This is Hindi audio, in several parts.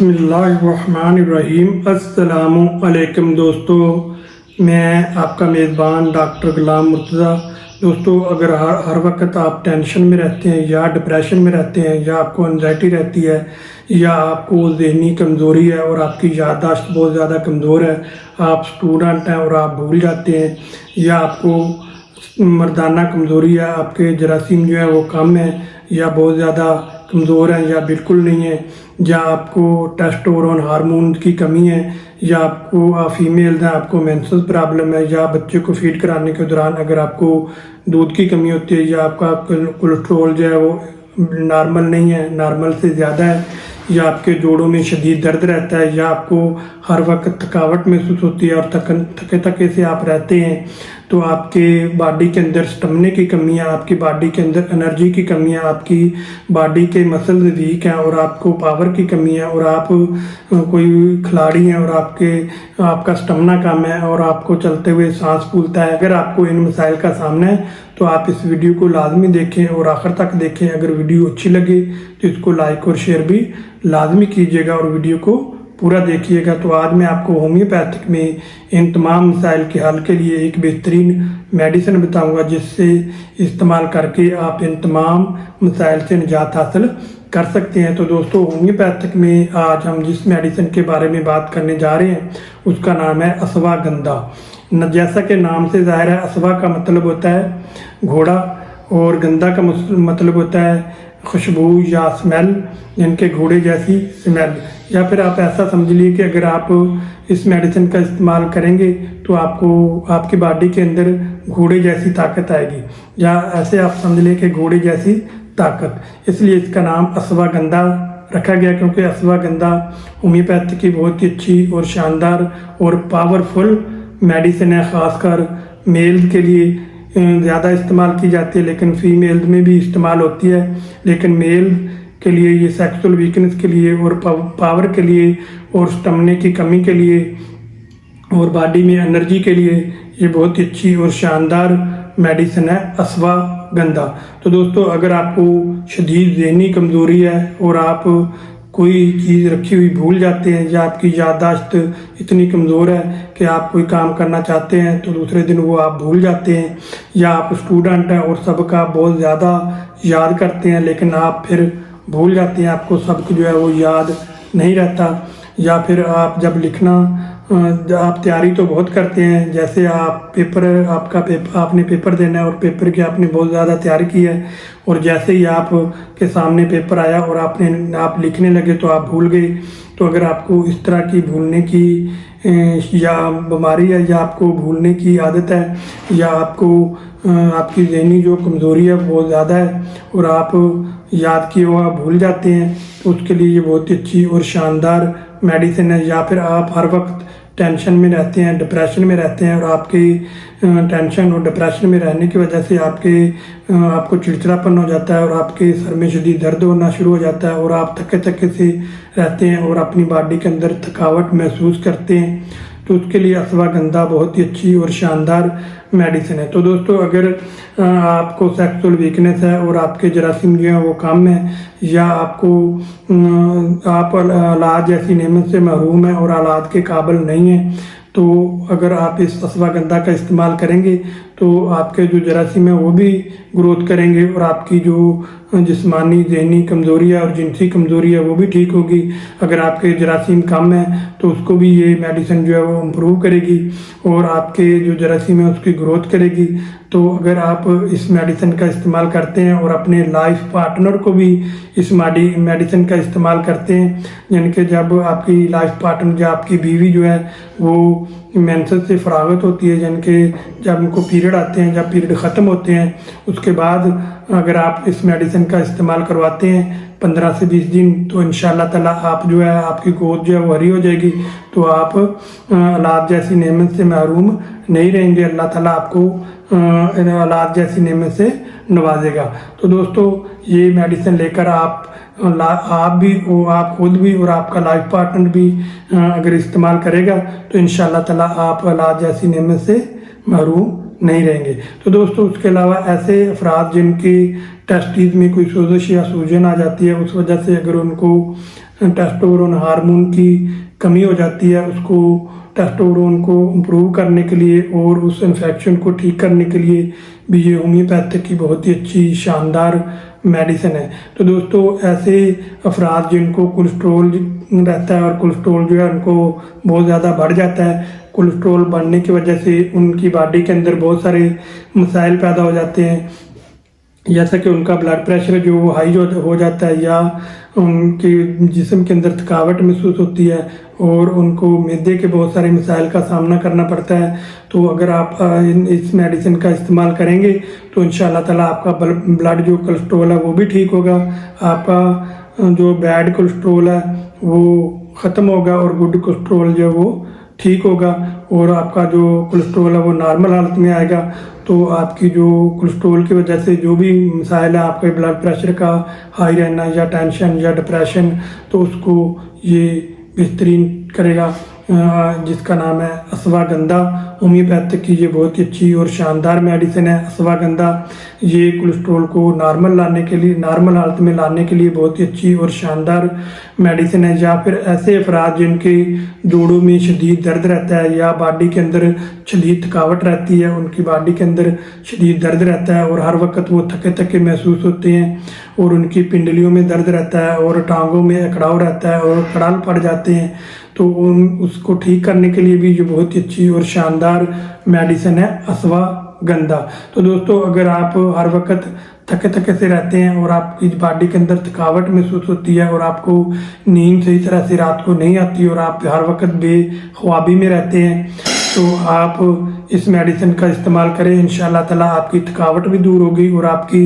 बिस्मिल्लाहिर्रहमानिर्रहीम। अस्सलामुअलैकुम दोस्तों, मैं आपका मेज़बान डॉक्टर गुलाम मुर्तज़ा। दोस्तों, अगर हर वक्त आप टेंशन में रहते हैं या डिप्रेशन में रहते हैं या आपको एंजाइटी रहती है या आपको ज़हनी कमज़ोरी है और आपकी याददाश्त बहुत ज़्यादा कमज़ोर है, आप स्टूडेंट हैं और आप भूल जाते हैं, या आपको मर्दाना कमज़ोरी है, आपके जरासीम जो है वो कम है या बहुत ज़्यादा कमज़ोर हैं या बिल्कुल नहीं है, या आपको टेस्टोस्टेरोन हार्मोन की कमी है, या आपको आप फीमेल हैं, आपको मेंसेस प्रॉब्लम है, या बच्चे को फीड कराने के दौरान अगर आपको दूध की कमी होती है, या आपका कोलेस्ट्रॉल जो है वो नॉर्मल नहीं है, नॉर्मल से ज़्यादा है, या आपके जोड़ों में शदीद दर्द रहता है, या आपको हर वक्त थकावट महसूस होती है और थके थके से आप रहते हैं, तो आपके बॉडी के अंदर स्टमने की कमी है, आपकी बॉडी के अंदर एनर्जी की कमी है, आपकी बॉडी के मसल वीक हैं और आपको पावर की कमी है, और आप कोई खिलाड़ी हैं और आपका स्टमना कम है और आपको चलते हुए सांस फूलता है। अगर आपको इन मसाइल का सामना है तो आप इस वीडियो को लाजमी देखें और आखिर तक देखें। अगर वीडियो अच्छी लगे तो इसको लाइक और शेयर भी लाजमी कीजिएगा और वीडियो को पूरा देखिएगा। तो आज मैं आपको होम्योपैथिक में इन तमाम मसाइल के हल के लिए एक बेहतरीन मेडिसिन बताऊंगा, जिससे इस्तेमाल करके आप इन तमाम मसाइल से निजात हासिल कर सकते हैं। तो दोस्तों, होम्योपैथिक में आज हम जिस मेडिसिन के बारे में बात करने जा रहे हैं उसका नाम है अश्वगंधा। जैसा कि नाम से जाहिर है, अश्वा का मतलब होता है घोड़ा और गंधा का मतलब होता है खुशबू या स्मेल, जिनके घोड़े जैसी स्मेल। या फिर आप ऐसा समझ लीजिए कि अगर आप इस मेडिसिन का इस्तेमाल करेंगे तो आपको आपकी बॉडी के अंदर घोड़े जैसी ताकत आएगी, या ऐसे आप समझ लीजिए कि घोड़े जैसी ताकत। इसलिए इसका नाम अश्वगंधा रखा गया, क्योंकि अश्वगंधा होम्योपैथी की बहुत ही अच्छी और शानदार और पावरफुल मेडिसिन है। ख़ासकर मेल के लिए ज़्यादा इस्तेमाल की जाती है, लेकिन फीमेल में भी इस्तेमाल होती है। लेकिन मेल के लिए ये सेक्सुअल वीकनेस के लिए और पावर के लिए और स्टमने की कमी के लिए और बॉडी में एनर्जी के लिए ये बहुत ही अच्छी और शानदार मेडिसिन है अश्वगंधा। तो दोस्तों, अगर आपको शदीद ज़हनी कमज़ोरी है और आप कोई चीज़ रखी हुई भूल जाते हैं, या आपकी याददाश्त इतनी कमज़ोर है कि आप कोई काम करना चाहते हैं तो दूसरे दिन वो आप भूल जाते हैं, या आप स्टूडेंट हैं और सबका बहुत ज़्यादा याद करते हैं लेकिन आप फिर भूल जाते हैं, आपको सबक जो है वो याद नहीं रहता, या फिर आप जब लिखना आप तैयारी तो बहुत करते हैं, जैसे आप आपने पेपर देना है और पेपर की आपने बहुत ज़्यादा तैयारी की है, और जैसे ही आप के सामने पेपर आया और आप लिखने लगे तो आप भूल गए। तो अगर आपको इस तरह की भूलने की या बीमारी है, या आपको भूलने की आदत है, या आपकी ज़हनी जो कमज़ोरी है बहुत ज़्यादा है और आप याद किए हुआ भूल जाते हैं, तो उसके लिए ये बहुत ही अच्छी और शानदार मेडिसिन है। या फिर आप हर वक्त टेंशन में रहते हैं, डिप्रेशन में रहते हैं, और आपकी टेंशन और डिप्रेशन में रहने की वजह से आपको चिड़चिड़ापन हो जाता है और आपके सर में शदीद दर्द होना शुरू हो जाता है और आप थके थके से रहते हैं और अपनी बॉडी के अंदर थकावट महसूस करते हैं, तो उसके लिए अश्वगंधा बहुत ही अच्छी और शानदार मेडिसिन है। तो दोस्तों, अगर आपको सेक्सुअल वीकनेस है और आपके जरासीम जो है वो कम है, या आप औलाद जैसी नेमत से महरूम है और औलाद के काबिल नहीं है, तो अगर आप इस अश्वगंधा का इस्तेमाल करेंगे तो आपके जो जरासीम है वो भी ग्रोथ करेंगे और आपकी जो जिस्मानी ज़हनी कमज़ोरी है और जिनसी कमज़ोरी है वो भी ठीक होगी। अगर आपके जरासीम कम है तो उसको भी ये मेडिसिन जो है वो इम्प्रूव करेगी और आपके जो जरासीम है उसकी ग्रोथ करेगी। तो अगर आप इस मेडिसिन का इस्तेमाल करते हैं और अपने लाइफ पार्टनर को भी इस मेडिसिन का इस्तेमाल करते हैं, यानी कि जब आपकी लाइफ पार्टनर या आपकी बीवी जो है वो मेंसेस से फरागत होती है, यानी कि जब उनको पीरियड आते हैं, जब पीरियड ख़त्म होते हैं, उसके बाद अगर आप इस मेडिसिन का इस्तेमाल करवाते हैं 15 से 20 दिन, तो इंशाअल्लाह ताला आप जो है आपकी गोद जो है वो हरी हो जाएगी, तो आप औलाद जैसी नेमत से महरूम नहीं रहेंगे। अल्लाह ताला आपको औलाद जैसी नेमत से नवाजेगा। तो दोस्तों, ये मेडिसिन लेकर आप खुद भी और आपका लाइफ पार्टनर भी अगर इस्तेमाल करेगा तो इंशाअल्लाह ताला आप औलाद जैसी नेमत से महरूम नहीं रहेंगे। तो दोस्तों, उसके अलावा ऐसे अफराद जिनकी टेस्टिस में कोई सोजिश या सूजन आ जाती है, उस वजह से अगर उनको टेस्टोस्टेरोन हार्मोन की कमी हो जाती है, उसको टेस्टोस्टेरोन को इम्प्रूव करने के लिए और उस इन्फेक्शन को ठीक करने के लिए भी ये होम्योपैथिक की बहुत ही अच्छी शानदार मेडिसिन है। तो दोस्तों ऐसे अफराद जिनको कोलेस्ट्रोल रहता है और कोलेस्ट्रोल जो है उनको बहुत ज़्यादा बढ़ जाता है, कोलेस्ट्रोल बढ़ने की वजह से उनकी बॉडी के अंदर बहुत सारे मसाइल पैदा हो जाते हैं, जैसा कि उनका ब्लड प्रेशर जो वो हाई हो जाता है, या उनके जिस्म के अंदर थकावट महसूस होती है और उनको मैदे के बहुत सारे मसाइल का सामना करना पड़ता है। तो अगर आप इस मेडिसिन का इस्तेमाल करेंगे तो इंशाल्लाह ताला आपका ब्लड जो कोलेस्ट्रोल है वो भी ठीक होगा, आपका जो बैड कोलेस्ट्रोल है वो ख़त्म होगा और गुड कोलेस्ट्रोल जो है वो ठीक होगा और आपका जो कोलेस्ट्रोल है वो नॉर्मल हालत में आएगा। तो आपकी जो कोलेस्ट्रोल की वजह से जो भी मसाइल है, आपके ब्लड प्रेशर का हाई रहना या टेंशन या डिप्रेशन, तो उसको ये बेहतरीन करेगा, जिसका नाम है अश्वगंधा। होम्योपैथिक की ये बहुत ही अच्छी और शानदार मेडिसिन है अश्वगंधा। ये कोलेस्ट्रोल को नॉर्मल लाने के लिए, नॉर्मल हालत में लाने के लिए बहुत ही अच्छी और शानदार मेडिसिन है। या फिर ऐसे अफराद जिनके जोड़ों में शदीद दर्द रहता है या बॉडी के अंदर शदीद थकावट रहती है, उनकी बॉडी के अंदर शदीद दर्द रहता है और हर वक्त वो थके थके महसूस होते हैं और उनकी पिंडलियों में दर्द रहता है और टांगों में अकड़ाव रहता है और कड़ाल पड़ जाते हैं, तो उसको ठीक करने के लिए भी ये बहुत ही अच्छी और शानदार मेडिसिन है अश्वगंधा। तो दोस्तों अगर आप हर वक्त थके थके से रहते हैं और आपकी बॉडी के अंदर थकावट महसूस होती है और आपको नींद सही तरह से रात को नहीं आती और आप हर वक्त बेख्वाबी में रहते हैं, तो आप इस मेडिसिन का इस्तेमाल करें। इंशाल्लाह ताला आपकी थकावट भी दूर होगी और आपकी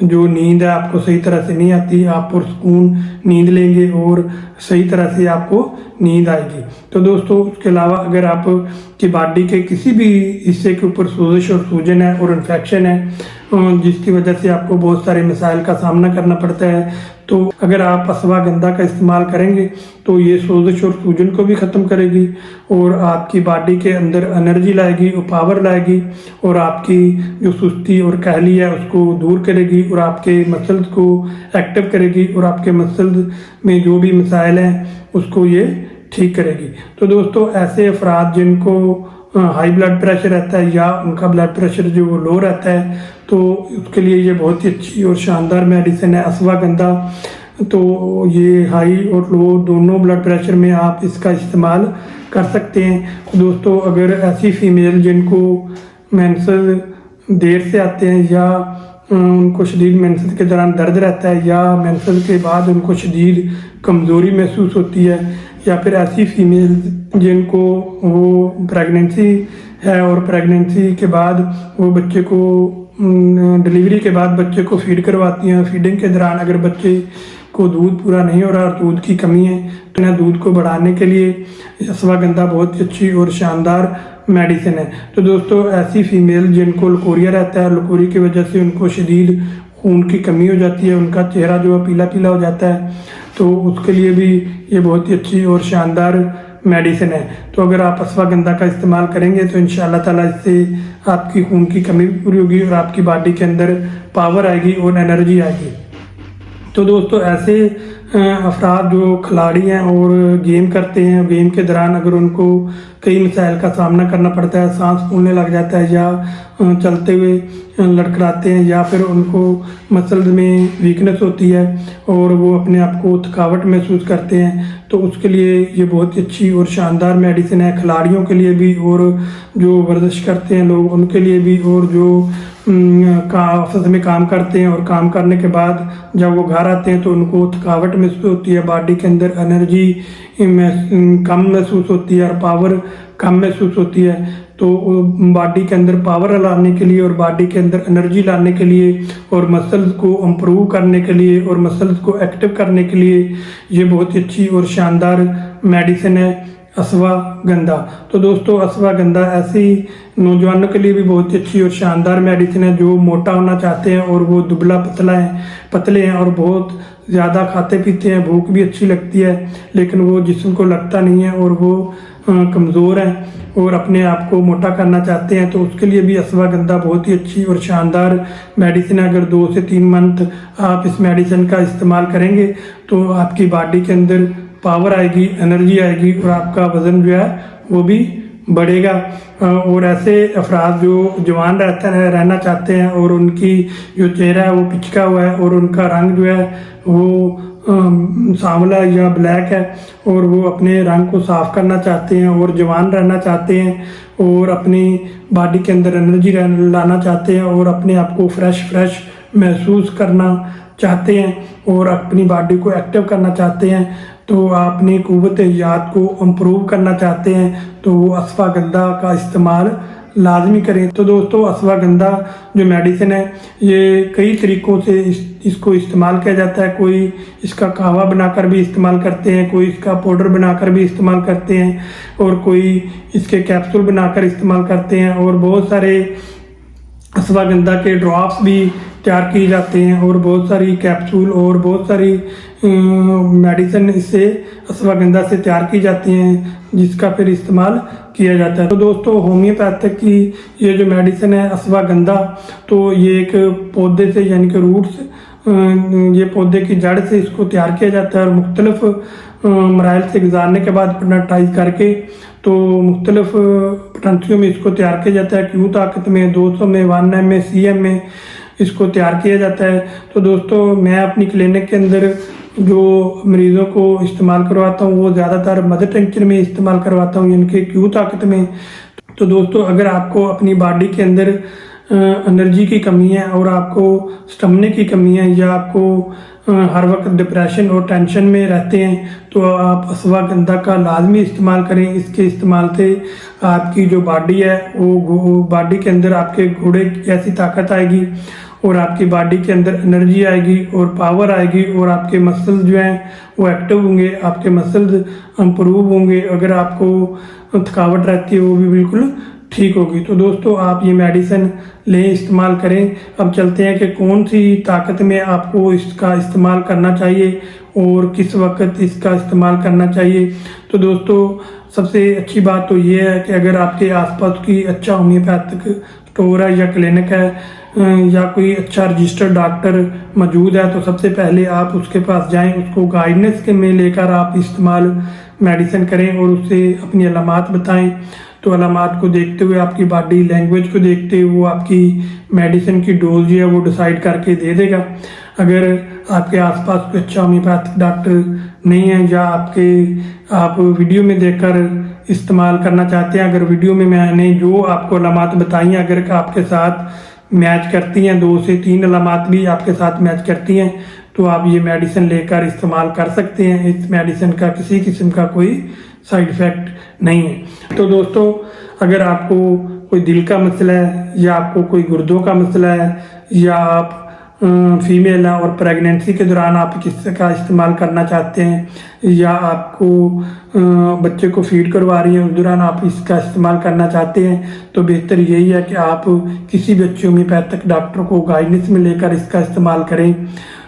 जो नींद है आपको सही तरह से नहीं आती, आप पुरसकून नींद लेंगे और सही तरह से आपको नींद आएगी। तो दोस्तों उसके अलावा अगर आप की बॉडी के किसी भी हिस्से के ऊपर सोजिश और सूजन है और इन्फेक्शन है जिसकी वजह से आपको बहुत सारे मसाइल का सामना करना पड़ता है, तो अगर आप अश्वगंधा का इस्तेमाल करेंगे तो ये सोजिश और सूजन को भी ख़त्म करेगी और आपकी बॉडी के अंदर एनर्जी लाएगी और पावर लाएगी और आपकी जो सुस्ती और कहली है उसको दूर करेगी और आपके मसल्स को एक्टिव करेगी और आपके मसल्स में जो भी मसाइल हैं उसको ये ठीक करेगी। तो दोस्तों ऐसे अफराद जिनको हाई ब्लड प्रेशर रहता है या उनका ब्लड प्रेशर जो वो लो रहता है, तो उसके लिए ये बहुत ही अच्छी और शानदार मेडिसिन है अश्वगंधा। तो ये हाई और लो दोनों ब्लड प्रेशर में आप इसका इस्तेमाल कर सकते हैं। तो दोस्तों अगर ऐसी फीमेल जिनको मेंसेस देर से आते हैं या उनको शदीद मेंसेस के दौरान दर्द रहता है या मेंसेस के बाद उनको शदीद कमज़ोरी महसूस होती है, या फिर ऐसी फीमेल जिनको वो प्रेगनेंसी है और प्रेगनेंसी के बाद वो बच्चे को डिलीवरी के बाद बच्चे को फीड करवाती हैं, फीडिंग के दौरान अगर बच्चे को दूध पूरा नहीं हो रहा और दूध की कमी है, तो ना दूध को बढ़ाने के लिए अश्वगंधा बहुत अच्छी और शानदार मेडिसिन है। तो दोस्तों ऐसी फीमेल जिनको लकोरिया रहता है, लकोरी की वजह से उनको शदीद खून की कमी हो जाती है, उनका चेहरा जो है पीला पीला हो जाता है, तो उसके लिए भी ये बहुत ही अच्छी और शानदार मेडिसिन है। तो अगर आप अश्वगंधा का इस्तेमाल करेंगे तो इंशाल्लाह ताला इससे आपकी खून की कमी भी पूरी होगी और आपकी बॉडी के अंदर पावर आएगी और एनर्जी आएगी। तो दोस्तों ऐसे अफराद जो खिलाड़ी हैं और गेम करते हैं, गेम के दौरान अगर उनको कई मसाइल का सामना करना पड़ता है, सांस फूलने लग जाता है या चलते हुए लड़खड़ाते हैं या फिर उनको मसल्स में वीकनेस होती है और वो अपने आप को थकावट महसूस करते हैं, तो उसके लिए ये बहुत ही अच्छी और शानदार मेडिसिन है। खिलाड़ियों के लिए भी और जो वर्जिश करते हैं लोग उनके लिए भी, और जो ऑफिस में काम करते हैं और काम करने के बाद जब वो घर आते हैं तो उनको थकावट महसूस होती है, बॉडी के अंदर एनर्जी कम महसूस होती है और पावर कम महसूस होती है, तो बॉडी के अंदर पावर लाने के लिए और बॉडी के अंदर एनर्जी लाने के लिए और मसल्स को इम्प्रूव करने के लिए और मसल्स को एक्टिव करने के लिए ये बहुत ही अच्छी और शानदार मेडिसिन है अश्वगंधा। तो दोस्तों अश्वगंधा ऐसी नौजवानों के लिए भी बहुत ही अच्छी और शानदार मेडिसिन है जो मोटा होना चाहते हैं और वो दुबला पतले हैं और बहुत ज़्यादा खाते पीते हैं, भूख भी अच्छी लगती है लेकिन वो जिस्म को लगता नहीं है और वो कमज़ोर हैं और अपने आप को मोटा करना चाहते हैं, तो उसके लिए भी अश्वगंधा बहुत ही अच्छी और शानदार मेडिसिन है। अगर 2 से 3 मंथ आप इस मेडिसिन का इस्तेमाल करेंगे तो आपकी बॉडी के अंदर पावर आएगी, एनर्जी आएगी और आपका वज़न जो है वो भी बढ़ेगा। और ऐसे अफराद जो जवान रहना चाहते हैं और उनकी जो चेहरा है वो पिचका हुआ है और उनका रंग जो है वो सांवला या ब्लैक है और वो अपने रंग को साफ करना चाहते हैं और जवान रहना चाहते हैं और अपनी बॉडी के अंदर एनर्जी लाना चाहते हैं और अपने आप को फ्रेश महसूस करना चाहते हैं और अपनी बॉडी को एक्टिव करना चाहते हैं, तो आप अपनी क़ुव्वत याद को इम्प्रूव करना चाहते हैं तो वो अश्वगंधा का इस्तेमाल लाजमी करें। तो दोस्तों अश्वगंधा जो मेडिसिन है ये कई तरीक़ों से इसको इस्तेमाल किया जाता है। कोई इसका कहवा बनाकर भी इस्तेमाल करते हैं, कोई इसका पाउडर बनाकर भी इस्तेमाल करते हैं और कोई इसके कैप्सूल बनाकर इस्तेमाल करते हैं और बहुत सारे अश्वगंधा के ड्रॉप्स भी तैयार किए जाते हैं और बहुत सारी कैप्सूल और बहुत सारी मेडिसिन इससे अश्वगंधा से तैयार की जाती हैं जिसका फिर इस्तेमाल किया जाता है। तो दोस्तों होम्योपैथिक की ये जो मेडिसिन है अश्वगंधा, तो ये एक पौधे से यानी कि रूट्स, ये पौधे की जड़ से इसको तैयार किया जाता है और मुख्तलिफ मराइल से गुजारने के बाद पेनेटाइज करके तो मुख्तलिफ पटंसियों में इसको तैयार किया जाता है। क्यों ताकत में, 200 में, 1 में, CM में इसको तैयार किया जाता है। तो दोस्तों मैं अपनी क्लिनिक के अंदर जो मरीज़ों को इस्तेमाल करवाता हूँ वो ज़्यादातर मदर टिंचर में इस्तेमाल करवाता हूँ, इनके क्यों ताकत में। तो दोस्तों अगर आपको अपनी बॉडी के अंदर एनर्जी की कमी है और आपको स्टमने की कमी है या आपको हर वक्त डिप्रेशन और टेंशन में रहते हैं तो आप अश्वगंधा का लाजमी इस्तेमाल करें। इसके इस्तेमाल से आपकी जो बॉडी है वो बॉडी के अंदर आपके घोड़े जैसी ताकत आएगी और आपकी बॉडी के अंदर एनर्जी आएगी और पावर आएगी और आपके मसल्स जो हैं वो एक्टिव होंगे, आपके मसल्स इम्प्रूव होंगे। अगर आपको थकावट रहती है वो भी बिल्कुल ठीक होगी। तो दोस्तों आप ये मेडिसिन लें, इस्तेमाल करें। अब चलते हैं कि कौन सी ताकत में आपको इसका इस्तेमाल करना चाहिए और किस वक्त इसका इस्तेमाल करना चाहिए। तो दोस्तों सबसे अच्छी बात तो ये है कि अगर आपके आसपास की अच्छा होम्योपैथिक स्टोर है या क्लिनिक है या कोई अच्छा रजिस्टर्ड डॉक्टर मौजूद है तो सबसे पहले आप उसके पास जाएं, उसको गाइडेंस के में लेकर आप इस्तेमाल मेडिसिन करें और उससे अपनी अलामात बताएं। तो अलामात को देखते हुए, आपकी बॉडी लैंग्वेज को देखते हुए वो आपकी मेडिसिन की डोज जो है वो डिसाइड करके दे देगा। अगर आपके आसपास कोई अच्छा होम्योपैथिक डॉक्टर नहीं है या आप वीडियो में देखकर इस्तेमाल करना चाहते हैं, अगर वीडियो में मैंने जो आपको अलामात बताई हैं अगर आपके साथ मैच करती हैं, 2 से 3 अलामात भी आपके साथ मैच करती हैं तो आप ये मेडिसिन लेकर इस्तेमाल कर सकते हैं। इस मेडिसिन का किसी किस्म का कोई साइड इफ़ेक्ट नहीं है। तो दोस्तों अगर आपको कोई दिल का मसला है या आपको कोई गुर्दों का मसला है या आप फीमेल है और प्रेगनेंसी के दौरान आप किसका इस्तेमाल करना चाहते हैं या आपको बच्चे को फीड करवा रही हैं उस दौरान आप इसका इस्तेमाल करना चाहते हैं तो बेहतर यही है कि आप किसी भी अच्छे होम्योपैथिक डॉक्टर को गाइडेंस में लेकर इसका इस्तेमाल करें।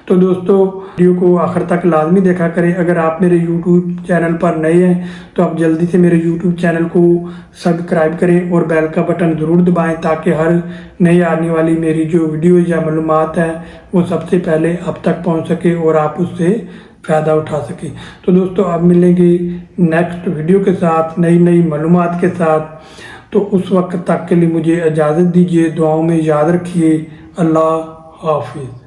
तो दोस्तों वीडियो को आखिर तक लाजमी देखा करें। अगर आप मेरे YouTube चैनल पर नए हैं तो आप जल्दी से मेरे YouTube चैनल को सब्सक्राइब करें और बेल का बटन ज़रूर दबाएं ताकि हर नई आने वाली मेरी जो वीडियो या मालूमात है वो सबसे पहले आप तक पहुंच सके और आप उससे फ़ायदा उठा सकें। तो दोस्तों अब मिलेंगे नेक्स्ट वीडियो के साथ नई मालूमात के साथ। तो उस वक्त तक के लिए मुझे इजाज़त दीजिए। दुआओं में याद रखिए। अल्लाह हाफिज़।